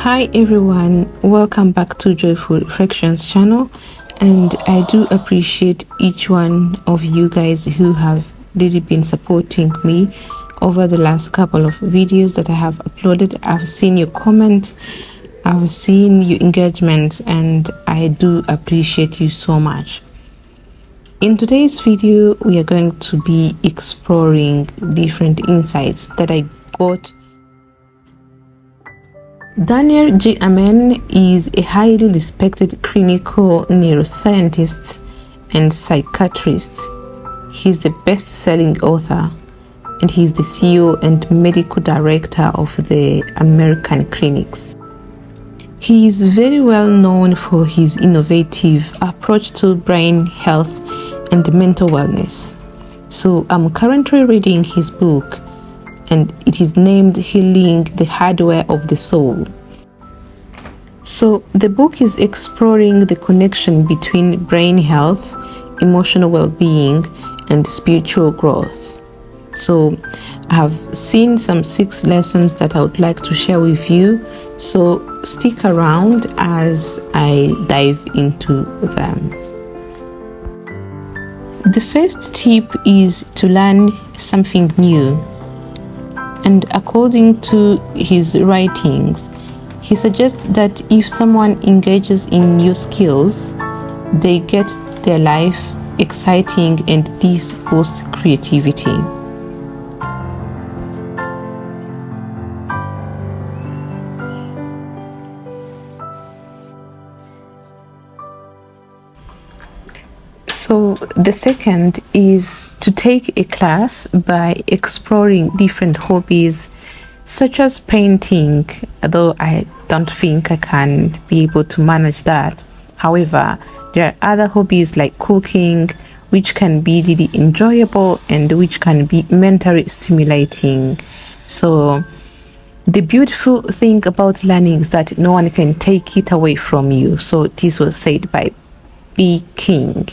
Hi everyone, welcome back to Joyful Reflections channel, and I do appreciate each one of you guys who have really been supporting me over the last couple of videos that I have uploaded. I've seen your comment, I've seen your engagement, and I do appreciate you so much. In today's video, we are going to be exploring different insights that I got. Daniel G. Amen is a highly respected clinical neuroscientist and psychiatrist. He's the best-selling author, and he's the CEO and medical director of the American Clinics. He is very well known for his innovative approach to brain health and mental wellness. So I'm currently reading his book, and it is named Healing the Hardware of the Soul. So the book is exploring the connection between brain health, emotional well-being, and spiritual growth. So I have seen some 6 lessons that I would like to share with you. So stick around as I dive into them. The first tip is to learn something new. And according to his writings, he suggests that if someone engages in new skills, they get their life exciting, and this boosts creativity. So the second is to take a class by exploring different hobbies such as painting, although I don't think I can be able to manage that. However, there are other hobbies like cooking, which can be really enjoyable and which can be mentally stimulating. So the beautiful thing about learning is that no one can take it away from you. So this was said by B. King.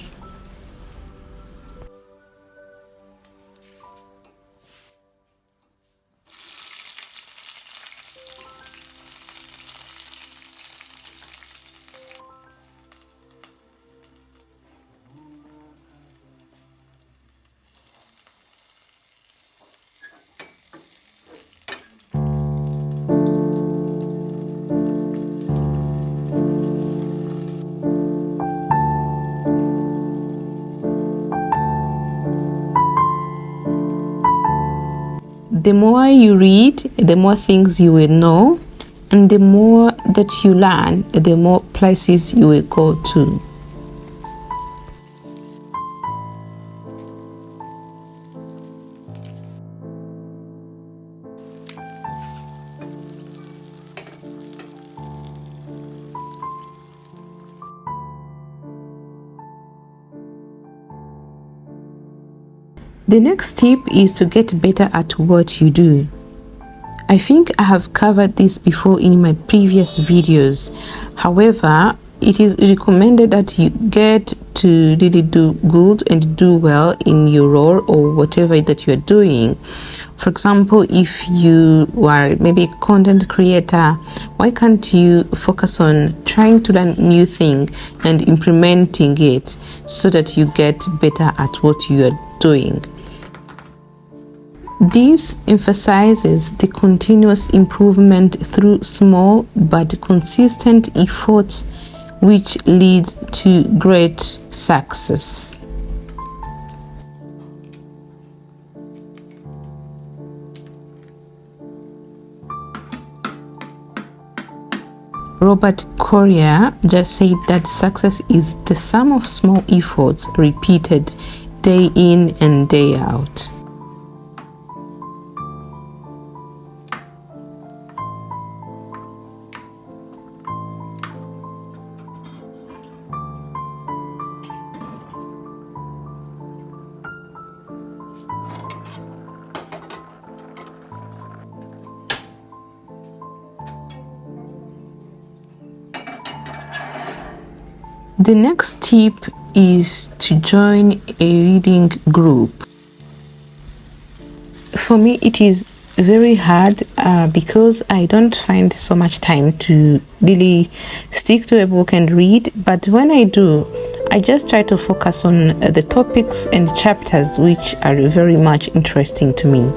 The more you read, the more things you will know, and the more that you learn, the more places you will go to. The next tip is to get better at what you do. I think I have covered this before in my previous videos. However, it is recommended that you get to really do good and do well in your role or whatever that you're doing. For example, if you are maybe a content creator, why can't you focus on trying to learn new thing and implementing it so that you get better at what you are doing? This emphasizes the continuous improvement through small but consistent efforts, which leads to great success. Robert Collier just said that success is the sum of small efforts repeated day in and day out. The next tip is to join a reading group. For me, it is very hard because I don't find so much time to really stick to a book and read, but when I do, I just try to focus on the topics and chapters which are very much interesting to me.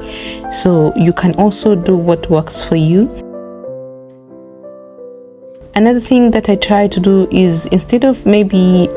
So you can also do what works for you. Another thing that I try to do is, instead of maybe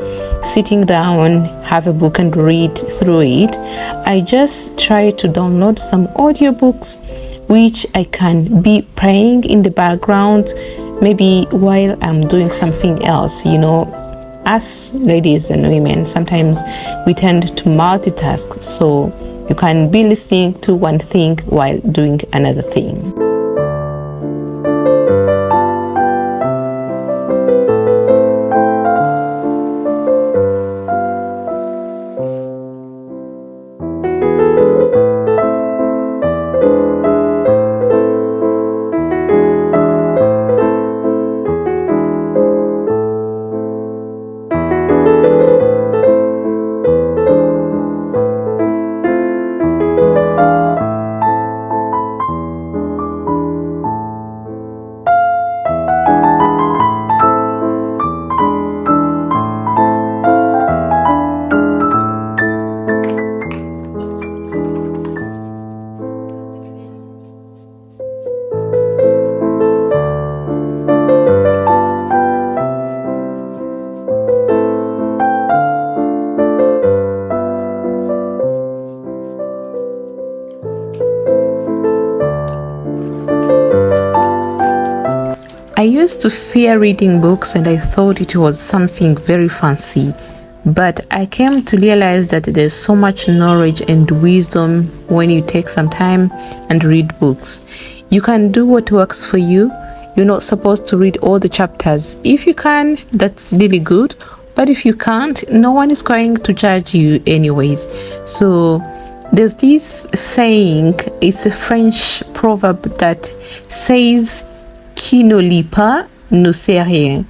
sitting down, have a book and read through it, I just try to download some audiobooks which I can be playing in the background, maybe while I'm doing something else. You know, as ladies and women, sometimes we tend to multitask, so you can be listening to one thing while doing another thing. I used to fear reading books and I thought it was something very fancy, but I came to realize that there's so much knowledge and wisdom when you take some time and read books. You can do what works for you. You're not supposed to read all the chapters. If you can, that's really good, but if you can't, no one is going to judge you anyways. So there's this saying, it's a French proverb that says, qui ne lit pas ne sait rien.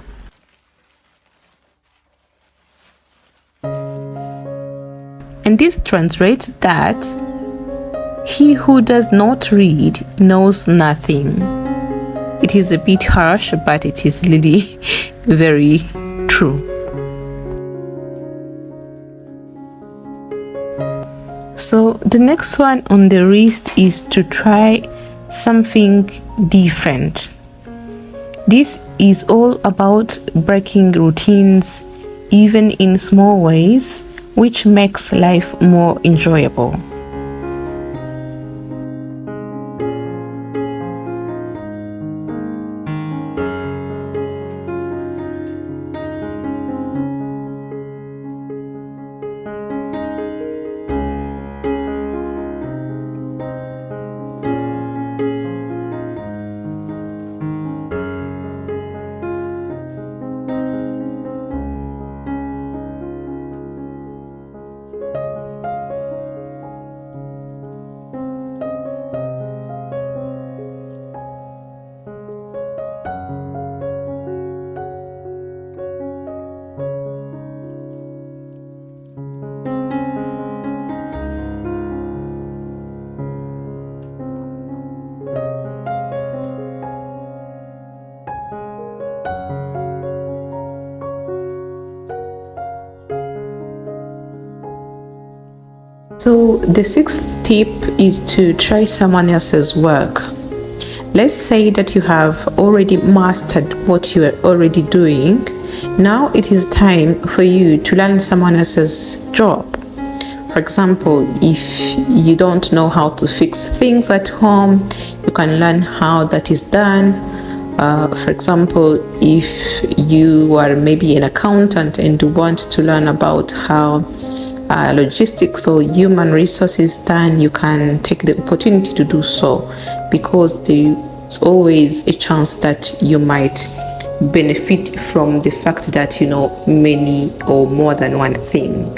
And this translates that he who does not read knows nothing. It is a bit harsh, but it is really very true. So the next one on the list is to try something different. This is all about breaking routines, even in small ways, which makes life more enjoyable. So the sixth tip is to try someone else's work. Let's say that you have already mastered what you are already doing. Now it is time for you to learn someone else's job. For example, if you don't know how to fix things at home, you can learn how that is done. For example, if you are maybe an accountant and want to learn about how logistics or human resources done, you can take the opportunity to do so, because there's always a chance that you might benefit from the fact that you know many or more than one thing.